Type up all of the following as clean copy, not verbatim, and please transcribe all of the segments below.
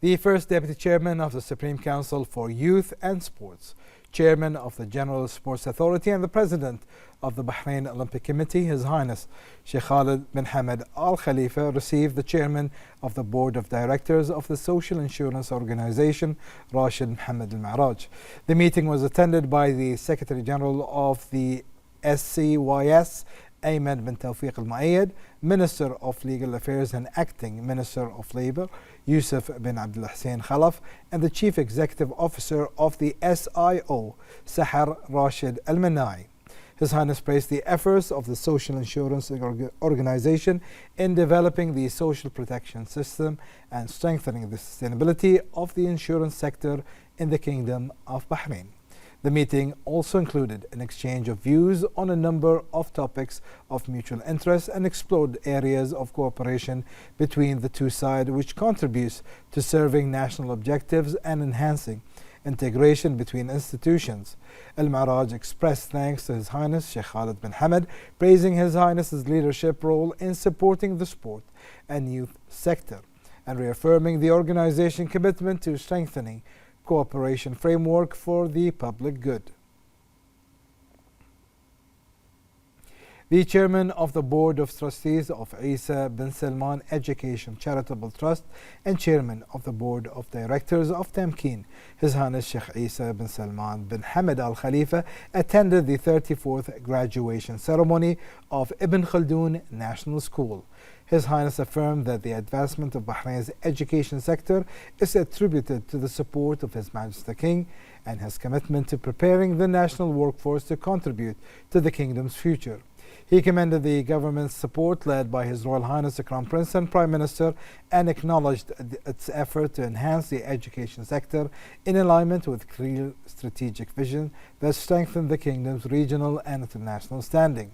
The first Deputy Chairman of the Supreme Council for Youth and Sports, Chairman of the General Sports Authority and the President of the Bahrain Olympic Committee, His Highness Sheikh Khalid bin Hamad Al Khalifa, received the Chairman of the Board of Directors of the Social Insurance Organization, Rashid Mohammed Al Maraj. The meeting was attended by the Secretary General of the SCYS, Ayman bin Tawfiq Al Muayyad, Minister of Legal Affairs and Acting Minister of Labour, Yusuf bin Abdul Hussein Khalaf, and the Chief Executive Officer of the SIO, Sahar Rashid Al Manai. His Highness praised the efforts of the Social Insurance Organization in developing the social protection system and strengthening the sustainability of the insurance sector in the Kingdom of Bahrain. The meeting also included an exchange of views on a number of topics of mutual interest and explored areas of cooperation between the two sides, which contributes to serving national objectives and enhancing integration between institutions. Al-Maraj expressed thanks to His Highness Sheikh Khalid bin Hamad, praising His Highness's leadership role in supporting the sport and youth sector, and reaffirming the organization's commitment to strengthening cooperation framework for the public good. The Chairman of the Board of Trustees of Isa bin Salman Education Charitable Trust and Chairman of the Board of Directors of Tamkeen, His Highness Sheikh Isa bin Salman bin Hamad Al Khalifa, attended the 34th graduation ceremony of Ibn Khaldun National School. His Highness affirmed that the advancement of Bahrain's education sector is attributed to the support of His Majesty the King and his commitment to preparing the national workforce to contribute to the Kingdom's future. He commended the government's support led by His Royal Highness the Crown Prince and Prime Minister and acknowledged its effort to enhance the education sector in alignment with clear strategic vision that strengthened the Kingdom's regional and international standing.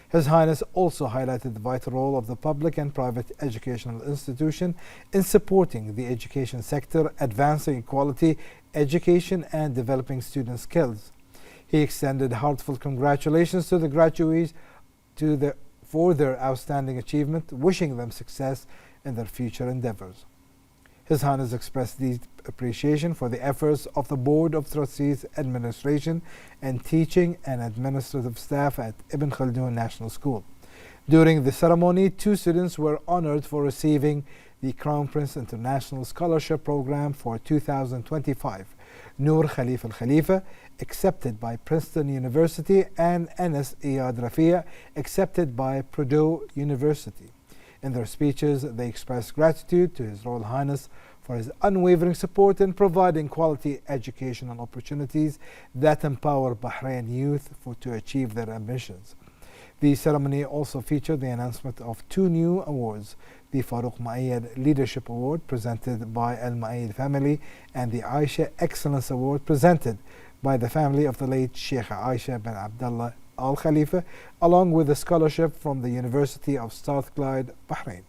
His Highness also highlighted the vital role of the public and private educational institution in supporting the education sector, advancing equality, education and developing student skills. He extended heartfelt congratulations to the graduates for their outstanding achievement, wishing them success in their future endeavors. His Highness expressed deep appreciation for the efforts of the Board of Trustees, administration, and teaching and administrative staff at Ibn Khaldun National School. During the ceremony, 2 students were honored for receiving the Crown Prince International Scholarship Program for 2025. Noor Khalifa Al Khalifa, accepted by Princeton University, and Anas Iyad Rafia, accepted by Purdue University. In their speeches, they expressed gratitude to His Royal Highness for his unwavering support in providing quality educational opportunities that empower Bahrain youth to achieve their ambitions. The ceremony also featured the announcement of 2 new awards, the Farouk Muayyad Leadership Award presented by Al Muayyad family and the Aisha Excellence Award presented by the family of the late Sheikh Aisha bin Abdullah Al Khalifa, along with a scholarship from the University of Strathclyde, Bahrain.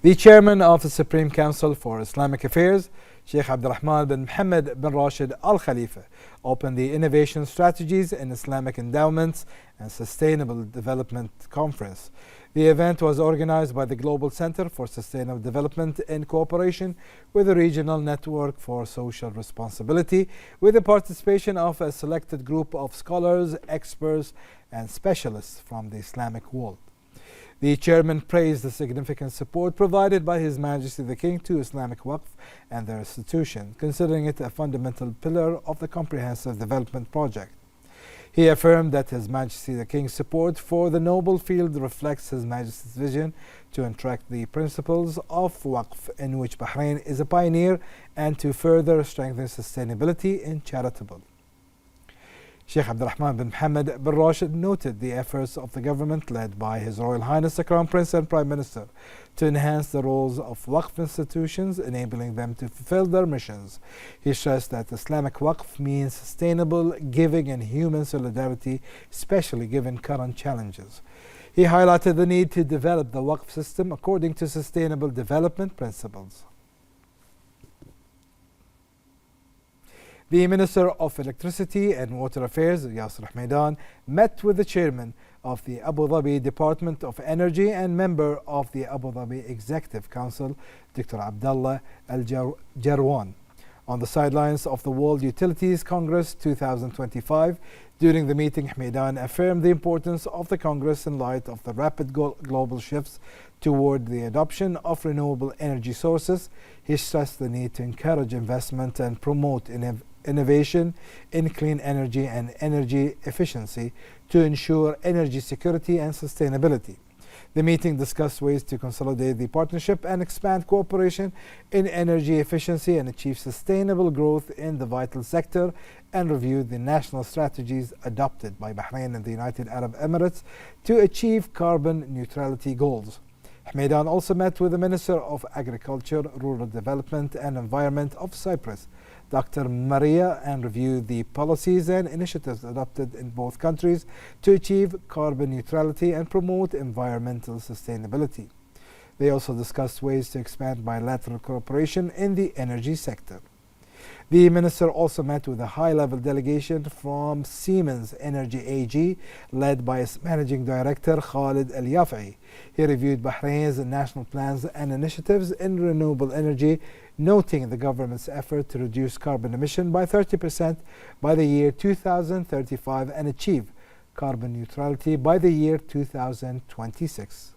The chairman of the Supreme Council for Islamic Affairs, Sheikh Abdurrahman bin Mohammed bin Rashid Al Khalifa, opened the Innovation Strategies in Islamic Endowments and Sustainable Development Conference. The event was organized by the Global Center for Sustainable Development in cooperation with the Regional Network for Social Responsibility, with the participation of a selected group of scholars, experts, and specialists from the Islamic world. The chairman praised the significant support provided by His Majesty the King to Islamic Waqf and their institution, considering it a fundamental pillar of the comprehensive development project. He affirmed that His Majesty the King's support for the noble field reflects His Majesty's vision to interact the principles of Waqf, in which Bahrain is a pioneer, and to further strengthen sustainability in charitable. Sheikh Abdurrahman bin Mohammed bin Rashid noted the efforts of the government led by His Royal Highness the Crown Prince and Prime Minister to enhance the roles of Waqf institutions, enabling them to fulfill their missions. He stressed that Islamic Waqf means sustainable giving and human solidarity, especially given current challenges. He highlighted the need to develop the Waqf system according to sustainable development principles. The Minister of Electricity and Water Affairs, Yasir Hmaidan, met with the chairman of the Abu Dhabi Department of Energy and member of the Abu Dhabi Executive Council, Dr. Abdullah Al-Jarwan, on the sidelines of the World Utilities Congress 2025. During the meeting, Hmaidan affirmed the importance of the Congress in light of the rapid global shifts toward the adoption of renewable energy sources. He stressed the need to encourage investment and promote innovation in clean energy and energy efficiency to ensure energy security and sustainability. The meeting discussed ways to consolidate the partnership and expand cooperation in energy efficiency and achieve sustainable growth in the vital sector, and reviewed the national strategies adopted by Bahrain and the United Arab Emirates to achieve carbon neutrality goals. Hmaidan also met with the Minister of Agriculture, Rural Development and Environment of Cyprus, Dr. Maria, and reviewed the policies and initiatives adopted in both countries to achieve carbon neutrality and promote environmental sustainability. They also discussed ways to expand bilateral cooperation in the energy sector. The minister also met with a high-level delegation from Siemens Energy AG, led by its managing director Khalid Al Yafi. He reviewed Bahrain's national plans and initiatives in renewable energy, noting the government's effort to reduce carbon emission by 30% by the year 2035 and achieve carbon neutrality by the year 2026.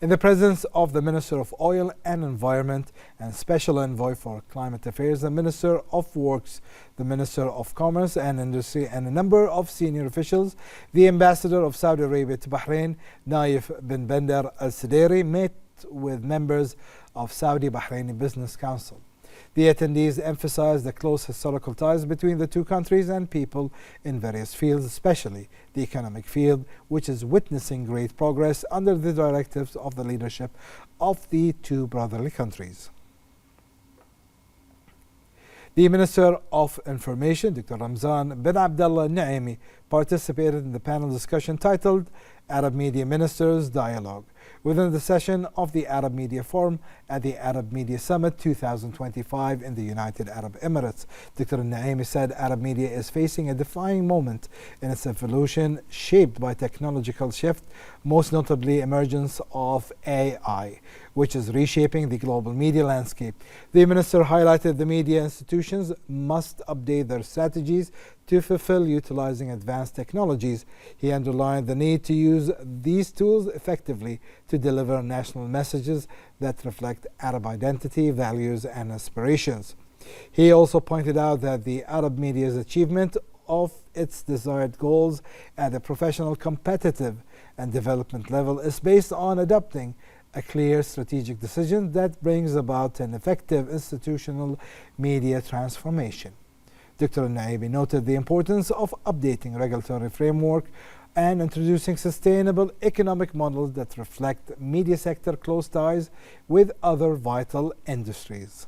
In the presence of the Minister of Oil and Environment and Special Envoy for Climate Affairs, the Minister of Works, the Minister of Commerce and Industry, and a number of senior officials, the Ambassador of Saudi Arabia to Bahrain, Naif bin Bandar Al Saderi, met with members of Saudi Bahraini Business Council. The attendees emphasized the close historical ties between the two countries and people in various fields, especially the economic field, which is witnessing great progress under the directives of the leadership of the two brotherly countries. The Minister of Information, Dr. Ramzan bin Abdullah Naimi, participated in the panel discussion titled Arab Media Ministers Dialogue within the session of the Arab Media Forum at the Arab Media Summit 2025 in the United Arab Emirates. Dr. Naimi said Arab media is facing a defining moment in its evolution, shaped by technological shift, most notably emergence of AI, which is reshaping the global media landscape. The minister highlighted the media institutions must update their strategies to fulfill utilizing advanced technologies. He underlined the need to use these tools effectively to deliver national messages that reflect Arab identity, values, and aspirations. He also pointed out that the Arab media's achievement of its desired goals at a professional, competitive, and development level is based on adopting a clear strategic decision that brings about an effective institutional media transformation. Dr. Naimi noted the importance of updating regulatory framework and introducing sustainable economic models that reflect media sector close ties with other vital industries.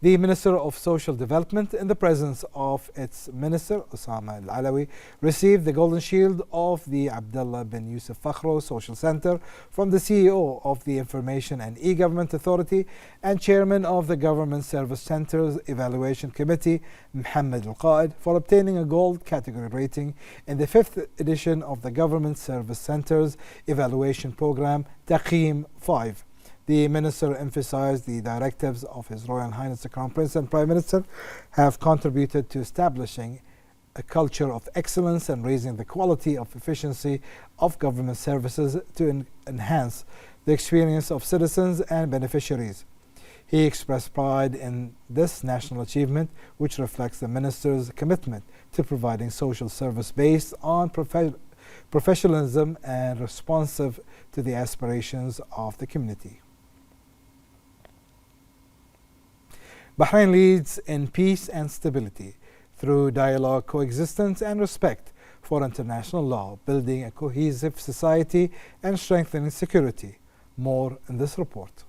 The Minister of Social Development, in the presence of its Minister, Osama Al-Alawi, received the Golden Shield of the Abdullah bin Yusuf Fakhro Social Center from the CEO of the Information and E-Government Authority and Chairman of the Government Service Center's Evaluation Committee, Mohammed Al-Qaid, for obtaining a gold category rating in the 5th edition of the Government Service Center's evaluation program, Taqeem 5. The Minister emphasized the directives of His Royal Highness the Crown Prince and Prime Minister have contributed to establishing a culture of excellence and raising the quality of efficiency of government services to enhance the experience of citizens and beneficiaries. He expressed pride in this national achievement, which reflects the Minister's commitment to providing social service based on professionalism and responsive to the aspirations of the community. Bahrain leads in peace and stability through dialogue, coexistence and respect for international law, building a cohesive society and strengthening security. More in this report.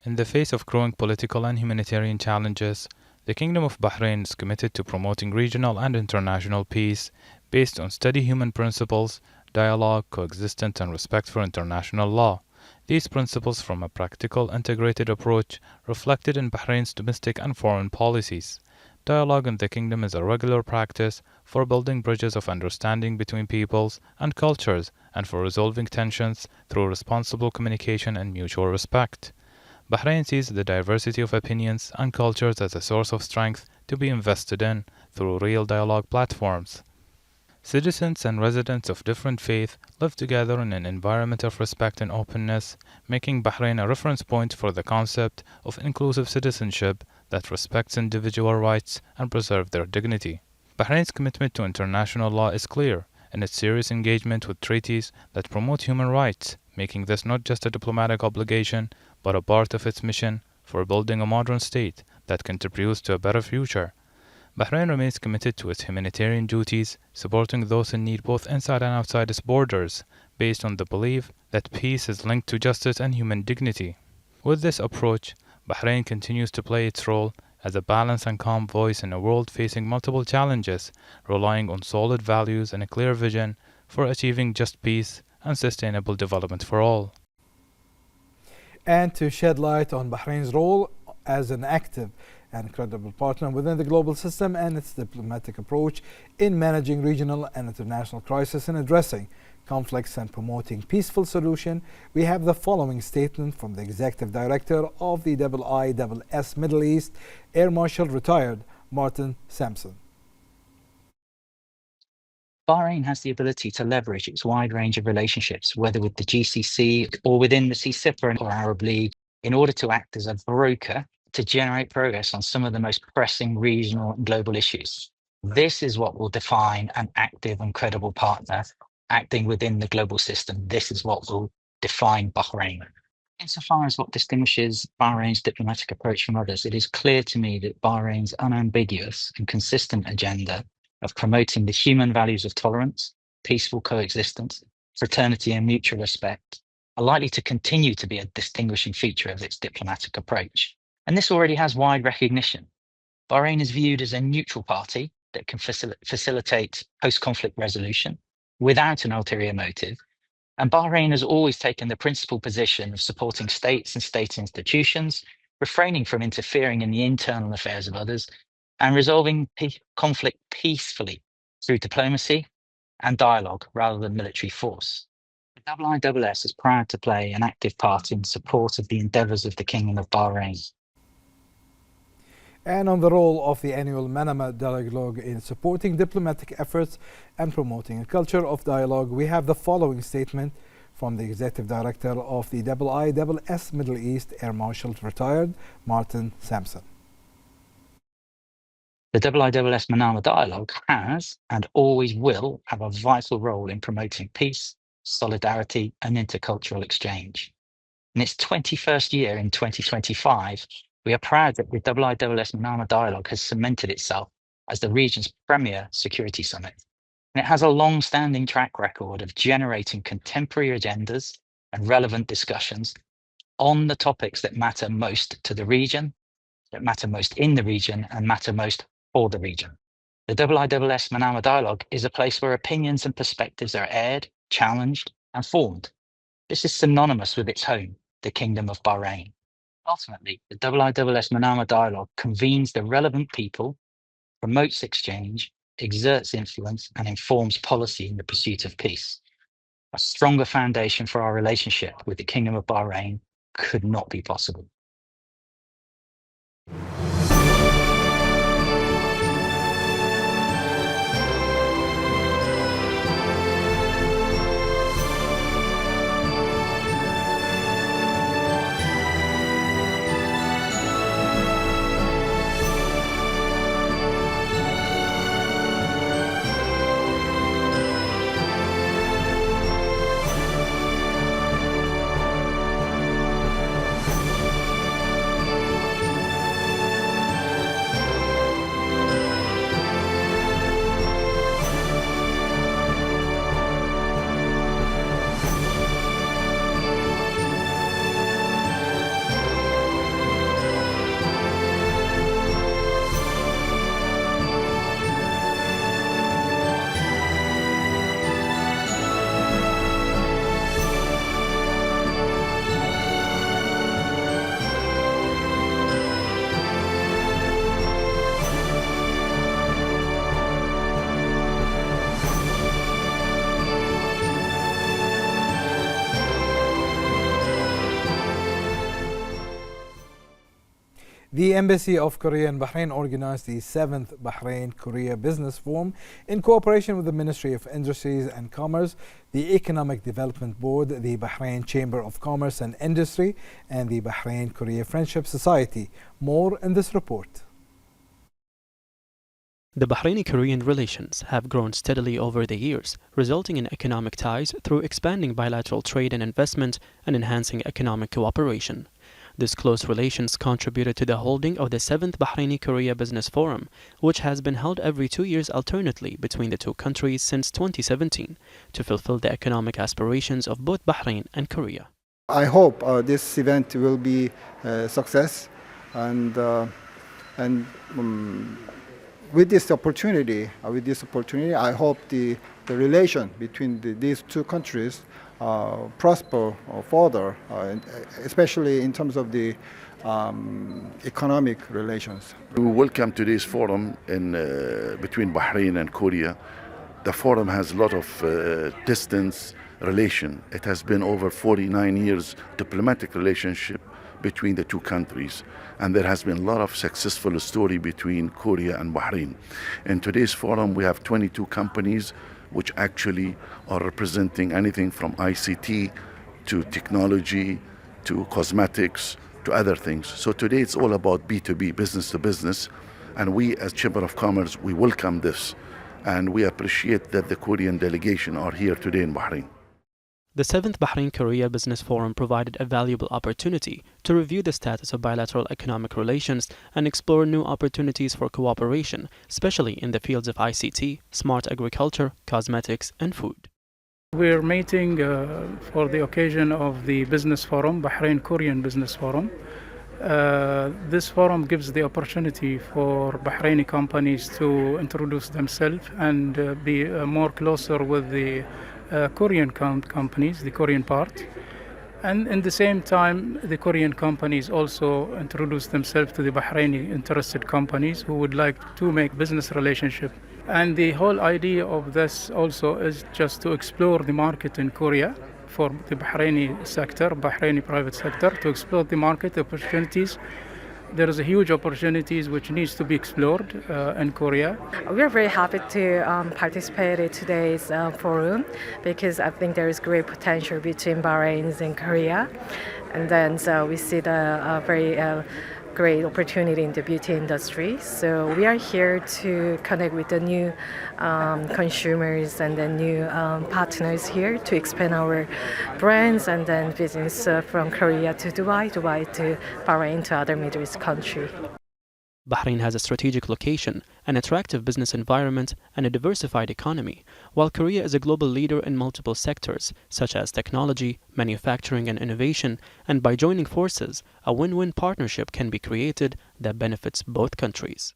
In the face of growing political and humanitarian challenges, the Kingdom of Bahrain is committed to promoting regional and international peace based on steady human principles, dialogue, coexistence and respect for international law. These principles from a practical, integrated approach reflected in Bahrain's domestic and foreign policies. Dialogue in the kingdom is a regular practice for building bridges of understanding between peoples and cultures and for resolving tensions through responsible communication and mutual respect. Bahrain sees the diversity of opinions and cultures as a source of strength to be invested in through real dialogue platforms. Citizens and residents of different faiths live together in an environment of respect and openness, making Bahrain a reference point for the concept of inclusive citizenship that respects individual rights and preserves their dignity. Bahrain's commitment to international law is clear in its serious engagement with treaties that promote human rights, making this not just a diplomatic obligation, but a part of its mission for building a modern state that contributes to a better future. Bahrain remains committed to its humanitarian duties, supporting those in need both inside and outside its borders, based on the belief that peace is linked to justice and human dignity. With this approach, Bahrain continues to play its role as a balanced and calm voice in a world facing multiple challenges, relying on solid values and a clear vision for achieving just peace and sustainable development for all. And to shed light on Bahrain's role as an active and credible partner within the global system and its diplomatic approach in managing regional and international crises and addressing conflicts and promoting peaceful solution, we have the following statement from the Executive Director of the IISS Middle East, Air Marshal Retired Martin Sampson. Bahrain has the ability to leverage its wide range of relationships, whether with the GCC or within the CCIPA or Arab League, in order to act as a broker to generate progress on some of the most pressing regional and global issues. This is what will define an active and credible partner acting within the global system. This is what will define Bahrain. Insofar as what distinguishes Bahrain's diplomatic approach from others, it is clear to me that Bahrain's unambiguous and consistent agenda of promoting the human values of tolerance, peaceful coexistence, fraternity and mutual respect are likely to continue to be a distinguishing feature of its diplomatic approach. And this already has wide recognition. Bahrain is viewed as a neutral party that can facilitate post-conflict resolution without an ulterior motive. And Bahrain has always taken the principal position of supporting states and state institutions, refraining from interfering in the internal affairs of others, and resolving conflict peacefully through diplomacy and dialogue rather than military force. The IISS is proud to play an active part in support of the endeavours of the Kingdom of Bahrain. And on the role of the annual Manama Dialogue in supporting diplomatic efforts and promoting a culture of dialogue, we have the following statement from the Executive Director of the IISS Middle East, Air Marshal Retired Martin Sampson. The IISS Manama Dialogue has and always will have a vital role in promoting peace, solidarity and intercultural exchange. In its 21st year in 2025, we are proud that the IISS Manama Dialogue has cemented itself as the region's premier security summit. And it has a long-standing track record of generating contemporary agendas and relevant discussions on the topics that matter most to the region, that matter most in the region, and matter most for the region. The IISS Manama Dialogue is a place where opinions and perspectives are aired, challenged, and formed. This is synonymous with its home, the Kingdom of Bahrain. Ultimately, the IISS Manama Dialogue convenes the relevant people, promotes exchange, exerts influence, and informs policy in the pursuit of peace. A stronger foundation for our relationship with the Kingdom of Bahrain could not be possible. The Embassy of Korea in Bahrain organized the 7th Bahrain-Korea Business Forum in cooperation with the Ministry of Industries and Commerce, the Economic Development Board, the Bahrain Chamber of Commerce and Industry, and the Bahrain-Korea Friendship Society. More in this report. The Bahraini-Korean relations have grown steadily over the years, resulting in economic ties through expanding bilateral trade and investment and enhancing economic cooperation. This close relations contributed to the holding of the 7th Bahraini-Korea Business Forum, which has been held every 2 years alternately between the two countries since 2017 to fulfill the economic aspirations of both Bahrain and Korea. I hope this event will be a success, and with this opportunity, I hope the relation between these two countries prosper further, especially in terms of the economic relations. We welcome today's forum between Bahrain and Korea. The forum has a lot of distance relation. It has been over 49 years diplomatic relationship between the two countries, and there has been a lot of successful story between Korea and Bahrain. In today's forum, we have 22 companies which actually are representing anything from ICT to technology to cosmetics to other things. So today it's all about B2B, business to business, and we as Chamber of Commerce, we welcome this, and we appreciate that the Korean delegation are here today in Bahrain. The 7th Bahrain-Korea Business Forum provided a valuable opportunity to review the status of bilateral economic relations and explore new opportunities for cooperation, especially in the fields of ICT, smart agriculture, cosmetics, and food. We're meeting for the occasion of the Business Forum, Bahrain-Korean Business Forum. This forum gives the opportunity for Bahraini companies to introduce themselves and be more closer with the Korean companies, the Korean part, and in the same time the Korean companies also introduce themselves to the Bahraini interested companies who would like to make business relationship. And the whole idea of this also is just to explore the market in Korea for the Bahraini sector, Bahraini private sector, to explore the market opportunities. There is a huge opportunities which needs to be explored in Korea. We are very happy to participate in today's forum because I think there is great potential between Bahrain and Korea. And then so we see the very great opportunity in the beauty industry. So we are here to connect with the new consumers and the new partners here to expand our brands and then business from Korea to Dubai, Dubai to Bahrain to other Middle East countries. Bahrain has a strategic location, an attractive business environment, and a diversified economy, while Korea is a global leader in multiple sectors, such as technology, manufacturing, and innovation, and by joining forces, a win-win partnership can be created that benefits both countries.